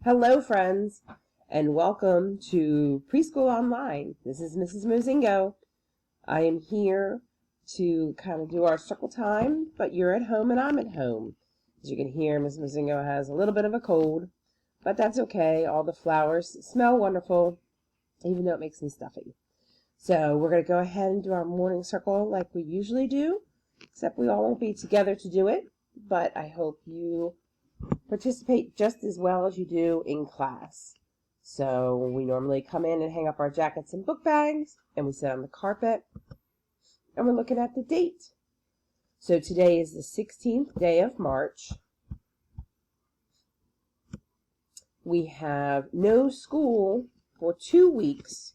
Hello, friends, and welcome to Preschool Online. This is Mrs. Mozingo. I am here to kind of do our circle time, but you're at home and I'm at home. As you can hear, Mrs. Mozingo has a little bit of a cold, but that's okay. All the flowers smell wonderful, even though it makes me stuffy. So we're going to go ahead and do our morning circle like we usually do, except we all won't be together to do it, but I hope you participate just as well as you do in class. So we normally come in and hang up our jackets and book bags, and we sit on the carpet, and we're looking at the date. So today is the 16th day of March. We have no school for 2 weeks,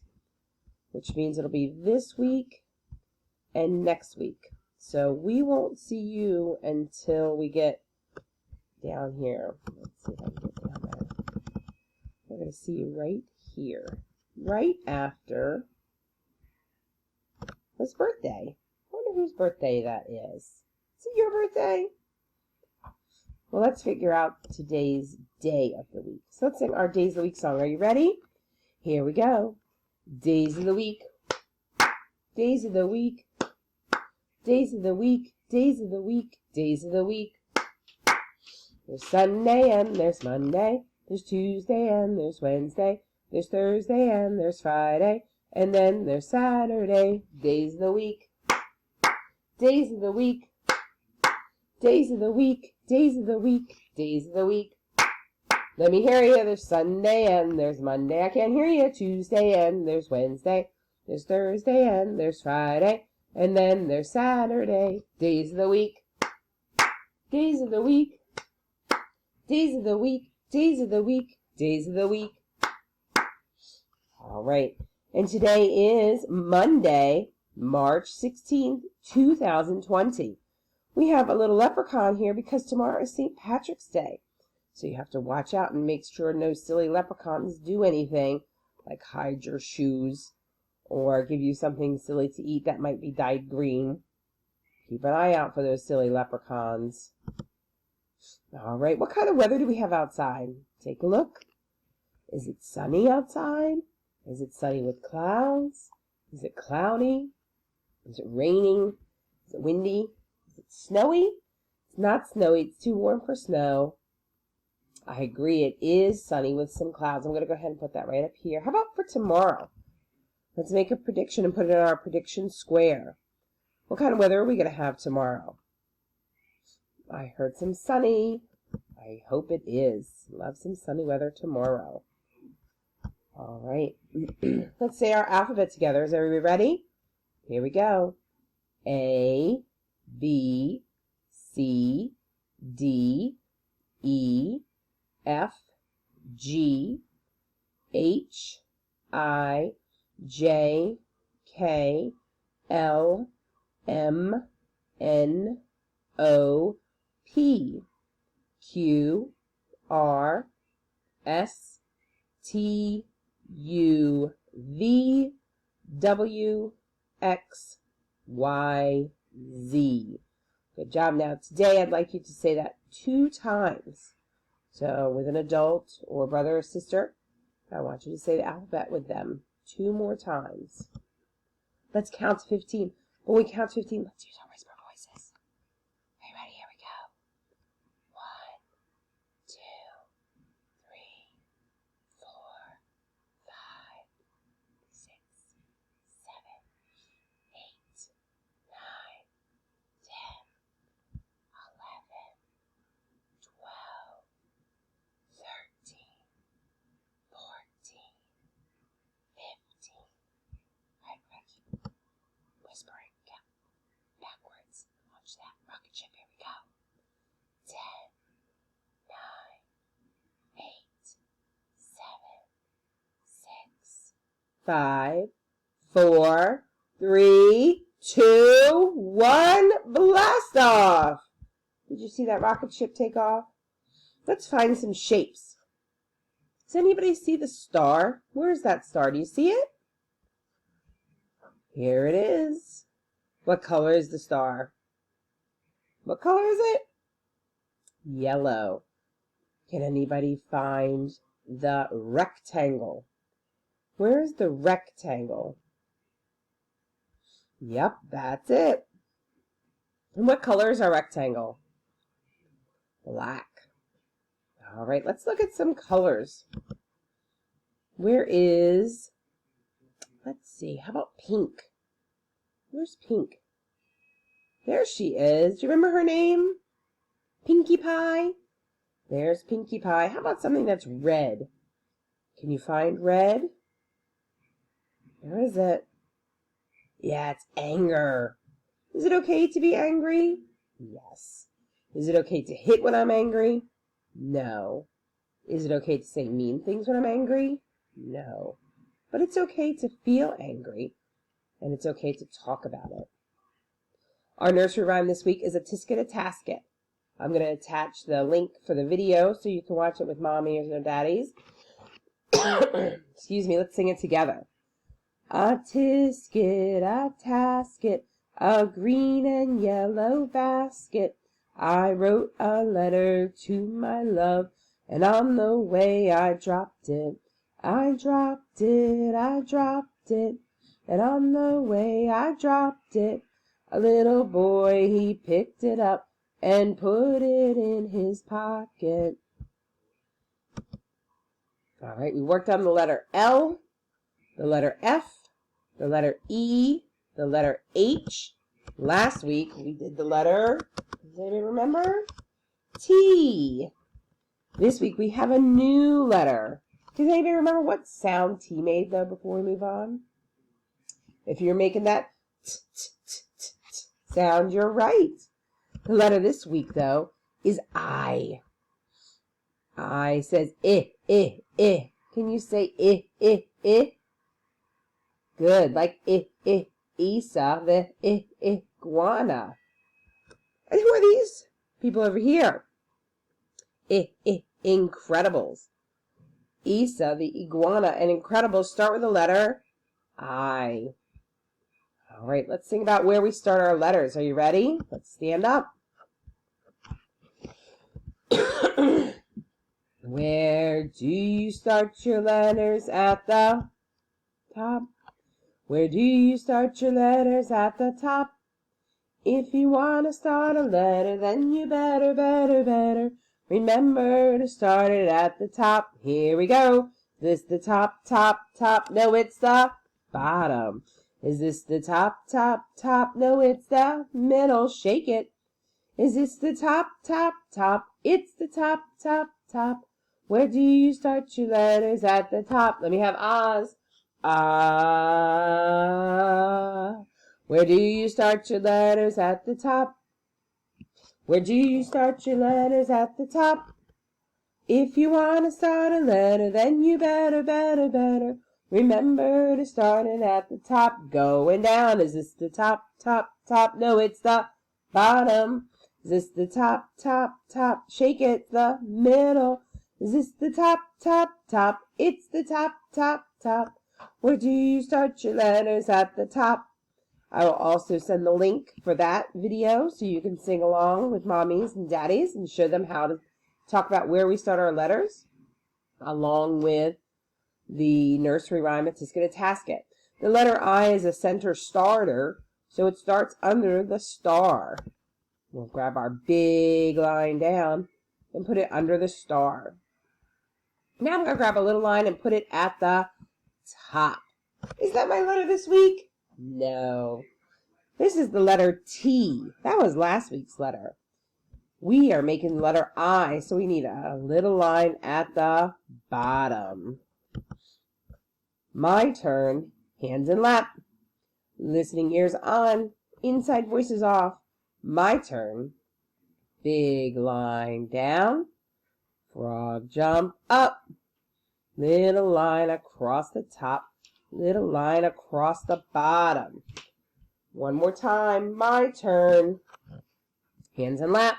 which means it'll be this week and next week. So we won't see you until we get down here. Let's see if I can get down there. We're going to see you right here, right after his birthday. I wonder whose birthday that is. Is it your birthday? Well, let's figure out today's day of the week. So let's sing our Days of the Week song. Are you ready? Here we go. Days of the week. Days of the week. Days of the week. Days of the week. Days of the week. There's Sunday and there's Monday. There's Tuesday and there's Wednesday. There's Thursday and there's Friday. And then there's Saturday. Days of the week. Days of the week. Days of the week. Days of the week. Days of the week. Let me hear you. There's Sunday and there's Monday. I can't hear you. Tuesday and there's Wednesday. There's Thursday and there's Friday. And then there's Saturday. Days of the week. Days of the week. Days of the week, days of the week, days of the week. All right. And today is Monday, March 16th, 2020. We have a little leprechaun here because tomorrow is St. Patrick's Day. So you have to watch out and make sure no silly leprechauns do anything, like hide your shoes or give you something silly to eat that might be dyed green. Keep an eye out for those silly leprechauns. All right, what kind of weather do we have outside? Take a look. Is it sunny outside? Is it sunny with clouds? Is it cloudy? Is it raining? Is it windy? Is it snowy? It's not snowy. It's too warm for snow. I agree, it is sunny with some clouds. I'm going to go ahead and put that right up here. How about for tomorrow? Let's make a prediction and put it in our prediction square. What kind of weather are we going to have tomorrow? I heard some sunny. I hope it is. Love some sunny weather tomorrow. All right. Let's say our alphabet together. Is everybody ready? Here we go. A, B, C, D, E, F, G, H, I, J, K, L, M, N, O, P, Q, R, S, T, U, V, W, X, Y, Z. Good job. Now today I'd like you to say that 2 times. So with an adult or brother or sister, I want you to say the alphabet with them 2 more times. Let's count to 15. When we count to 15, let's use our whisper voices. Are you ready? Here we go. 1, 2, 3, 4, 5, 6, 7, 8, 9, 10, 11, 12, 13, 14, 15. All right, we're going to keep whispering. Count backwards. Launch that rocket ship. Here we go. 10, 9, 8, 7, 6, 5, 4, 3, 2, 1. Blast off! Did you see that rocket ship take off? Let's find some shapes. Does anybody see the star? Where is that star? Do you see it? Here it is. What color is the star? What color is it? Yellow. Can anybody find the rectangle. Where's the rectangle? Yep, that's it. And what color is our rectangle? Black. All right, let's look at some colors. Where is, let's see, how about pink? Where's pink? There she is. Do you remember her name? Pinkie Pie? There's Pinkie Pie. How about something that's red? Can you find red? Where is it? Yeah, it's anger. Is it okay to be angry? Yes. Is it okay to hit when I'm angry? No. Is it okay to say mean things when I'm angry? No. But it's okay to feel angry, and it's okay to talk about it. Our nursery rhyme this week is a Tisket a Tasket. I'm going to attach the link for the video so you can watch it with mommies or daddies. Excuse me, let's sing it together. A tisket, a tasket, a green and yellow basket. I wrote a letter to my love, and on the way I dropped it. I dropped it, I dropped it, and on the way I dropped it. A little boy, he picked it up and put it in his pocket. All right, we worked on the letter L, the letter F, the letter E, the letter H. Last week, we did the letter, does anybody remember? T. This week, we have a new letter. Does anybody remember what sound T made, though, before we move on? If you're making that sound, you're right. The letter this week, though, is I. I says I. Can you say I? Good, like Isa, the iguana. And who are these people over here? Incredibles. Isa, the iguana, and Incredibles start with the letter I. All right, let's think about where we start our letters. Are you ready? Let's stand up. Where do you start your letters? At the top. Where do you start your letters? At the top. If you want to start a letter, then you better remember to start it at the top. Here we go. Is this the top? No, it's the bottom. Is this the top? No, it's the middle. Shake it. Is this the top? It's the top. Where do you start your letters? At the top. Let me have Oz. Ah. Where do you start your letters? At the top. Where do you start your letters? At the top. If you want to start a letter, then you better remember to start it at the top. Going down. Is this the top? No, it's the bottom. Is this the top? Shake it. The middle. Is this the top? It's the top. Where do you start your letters? At the top. I will also send the link for that video so you can sing along with mommies and daddies and show them how to talk about where we start our letters, along with the nursery rhyme a Tisket a Tasket. The letter I is a center starter, so it starts under the star. We'll grab our big line down and put it under the star. Now I'm going to grab a little line and put it at the top. Is that my letter this week? No. This is the letter T. That was last week's letter. We are making the letter I, so we need a little line at the bottom. My turn. Hands in lap. Listening ears on. Inside voices off. My turn. Big line down. Frog jump up. Little line across the top. Little line across the bottom. One more time. My turn. Hands in lap.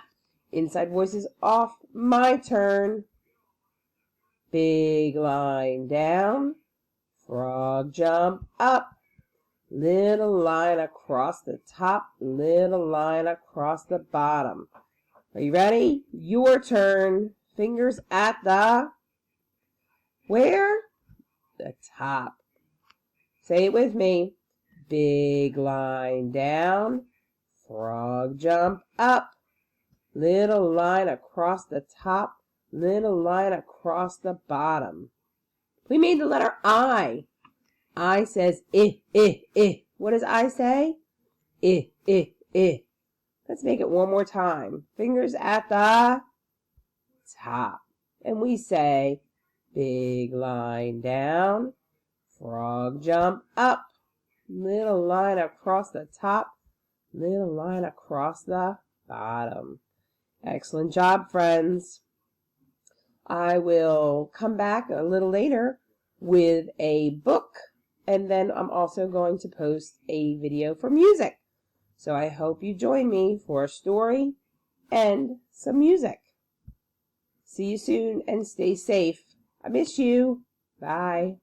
Inside voices off. My turn. Big line down. Frog jump up. Little line across the top. Little line across the bottom. Are you ready? Your turn. Fingers at the Where? The top. Say it with me. Big line down, frog jump up, little line across the top, little line across the bottom. We made the letter I. I says I. What does I say? I. Let's make it one more time. Fingers at the top. And we say, big line down, frog jump up, little line across the top, little line across the bottom. Excellent job, friends. I will come back a little later with a book, and then I'm also going to post a video for music. So I hope you join me for a story and some music. See you soon and stay safe. I miss you. Bye.